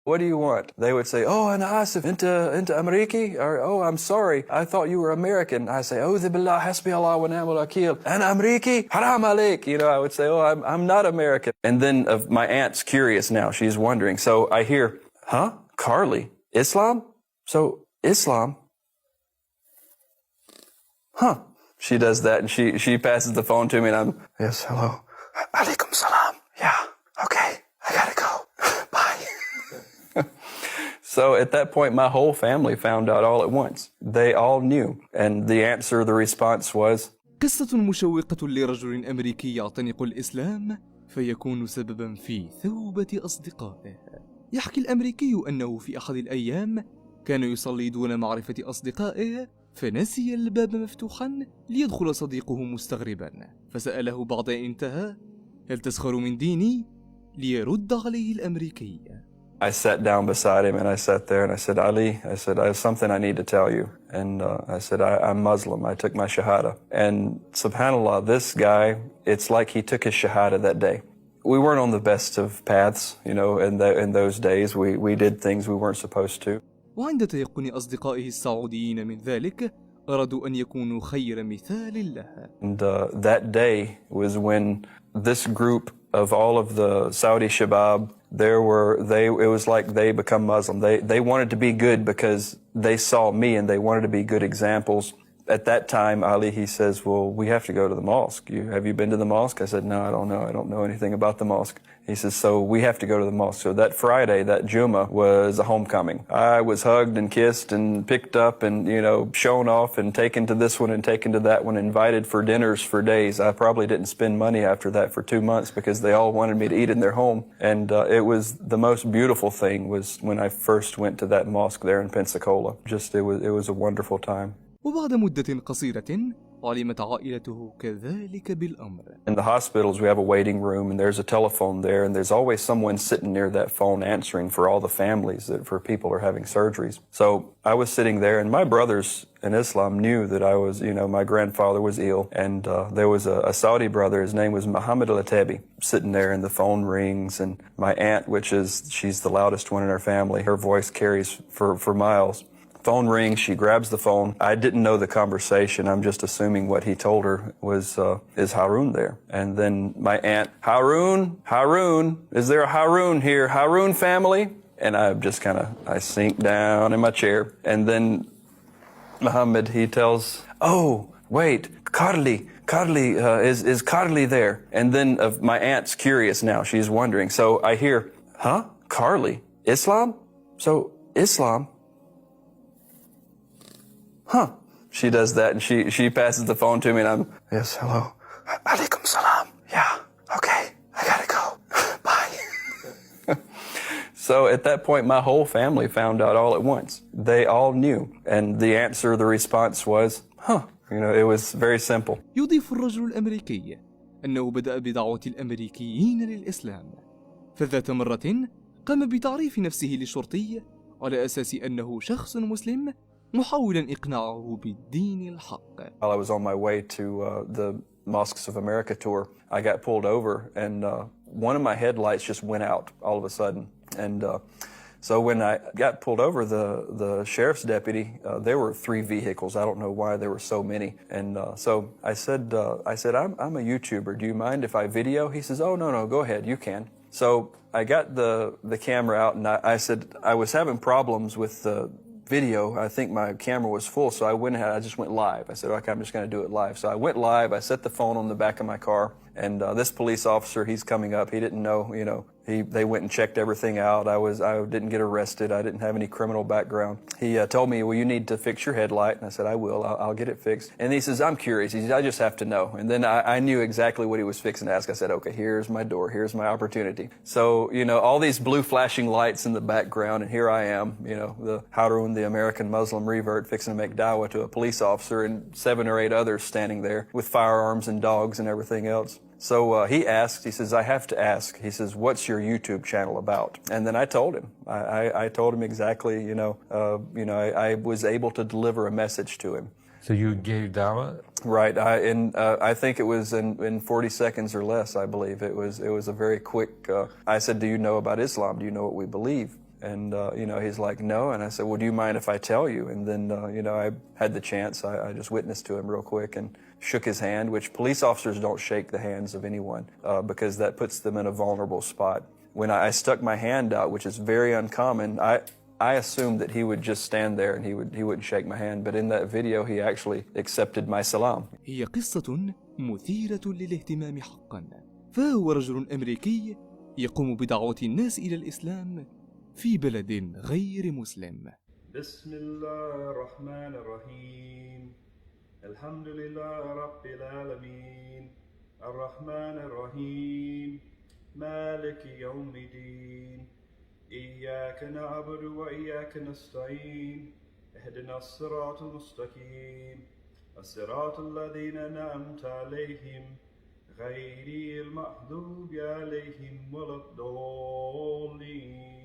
What do you want? They would say, oh, أنا آسف, أنت أمريكي? Or, oh, I'm sorry, I thought you were American. I say, أعوذ بالله حسبي الله ونعم الوكيل. أنا أمريكي? حرام عليك. You know, I would say, oh, I'm not American. And then my aunt's curious now. She's wondering. So I hear, huh? Carly, Islam? So Islam? Huh. She does that, and she passes the phone to me, and I'm, yes, hello. Alaikum salam. Yeah, okay, I gotta go. Bye. So at that point, my whole family found out all at once. They all knew. And the response was, قصة مشوقة لرجل أمريكي يعتنق الإسلام فيكون سببا في ثوبة أصدقائه. يحكي الأمريكي أنه في أحد الأيام كان يصلي دون معرفة أصدقائه، فنسي الباب مفتوحا ليدخل صديقه مستغربا، فسأله بعد أن انتهى: هل تسخر من ديني؟ ليرد عليه الأمريكي. I sat down beside him and I sat there and I said, Ali, I said, I have something I need to tell you. And I said, I'm Muslim. I took my shahada. And subhanAllah, this guy, it's like he took his shahada that day. We weren't on the best of paths, you know, in those days. We did things we weren't supposed to. وعند تيقن أصدقائه السعوديين من ذلك أرادوا أن يكونوا خير مثال له. And that day was when this group of all of the Saudi shabab, it was like they become Muslim. They wanted to be good because they saw me and they wanted to be good examples. At that time, Ali, he says, well, we have to go to the mosque. Have you been to the mosque? I said, no, I don't know. I don't know anything about the mosque. He says, so we have to go to the mosque. So that Friday, that Jummah, was a homecoming. I was hugged and kissed and picked up and, you know, shown off and taken to this one and taken to that one, invited for dinners for days. I probably didn't spend money after that for 2 months because they all wanted me to eat in their home. And it was the most beautiful thing was when I first went to that mosque there in Pensacola. It was a wonderful time. وبعد مدة قصيرة علمت عائلته كذلك بالأمر. In the hospitals, we have a waiting room, and there's a telephone there, and there's always someone sitting near that phone answering for all the families for people who are having surgeries. So I was sitting there, and my brothers in Islam knew that I was, you know, my grandfather was ill, and there was a Saudi brother, his name was Muhammad al-Atabi, sitting there, and the phone rings, and my aunt, she's the loudest one in our family, her voice carries for miles. Phone rings, she grabs the phone. I didn't know the conversation. I'm just assuming what he told her was, is Harun there? And then my aunt, Harun, is there a Harun here? Harun family? And I just I sink down in my chair. And then Muhammad, he tells, oh, wait, Carly, is Carly there? And then my aunt's curious now. She's wondering. So I hear, huh? Carly, Islam? So Islam? Huh. She does that, and she passes the phone to me, and I'm, yes, hello. Alaikum salam. Yeah, okay, I gotta go. Bye. So at that point, my whole family found out all at once. They all knew. And the response was, huh. You know, it was very simple. يضيف الرجل الأمريكي أنه بدأ بدعوة الأمريكيين للإسلام، فذات مرة قام بتعريف نفسه للشرطي على أساس أنه شخص مسلم محاولا إقناعه بالدين الحق. While I was on my way to the Mosques of America tour, I got pulled over, and one of my headlights just went out all of a sudden. And so when I got pulled over, the sheriff's deputy, there were 3 vehicles. I don't know why there were so many. And so I said, I'm a YouTuber. Do you mind if I video? He says, oh, no, go ahead, you can. So I got the camera out, and I said I was having problems with the video. I think my camera was full, so I went ahead. I just went live. I said, okay, I'm just going to do it live. So I went live. I set the phone on the back of my car, and this police officer, he's coming up. He didn't know, you know, they went and checked everything out. I didn't get arrested. I didn't have any criminal background. He told me, well, you need to fix your headlight. And I said, I will. I'll get it fixed. And he says, I'm curious. He says, I just have to know. And then I knew exactly what he was fixing to ask. I said, okay, here's my door. Here's my opportunity. So, you know, all these blue flashing lights in the background, and here I am, you know, the Harun, the American Muslim revert, fixing to make dawah to a police officer, and 7 or 8 others standing there with firearms and dogs and everything else. So he asked, he says, I have to ask. He says, what's your YouTube channel about? And then I told him. I told him exactly, I was able to deliver a message to him. So you gave dawah? Right. I think it was in 40 seconds or less, I believe. It was a very quick, I said, do you know about Islam? Do you know what we believe? And, he's like, no. And I said, well, do you mind if I tell you? And then, I had the chance. I just witnessed to him real quick and shook his hand, which police officers don't shake the hands of anyone because that puts them in a vulnerable spot. When I stuck my hand out, which is very uncommon, I assumed that he would just stand there and he wouldn't shake my hand. But in that video, he actually accepted my salam. هي قصة مثيرة للاهتمام حقا، فهو رجل أمريكي يقوم بدعوة الناس إلى الإسلام في بلد غير مسلم. بسم الله الرحمن الرحيم. الحمد لله رب العالمين الرحمن الرحيم مالك يوم الدين إياك نعبد وإياك نستعين اهدنا الصراط المستقيم الصراط الذين أنعمت عليهم غير المغضوب عليهم ولا الضالين.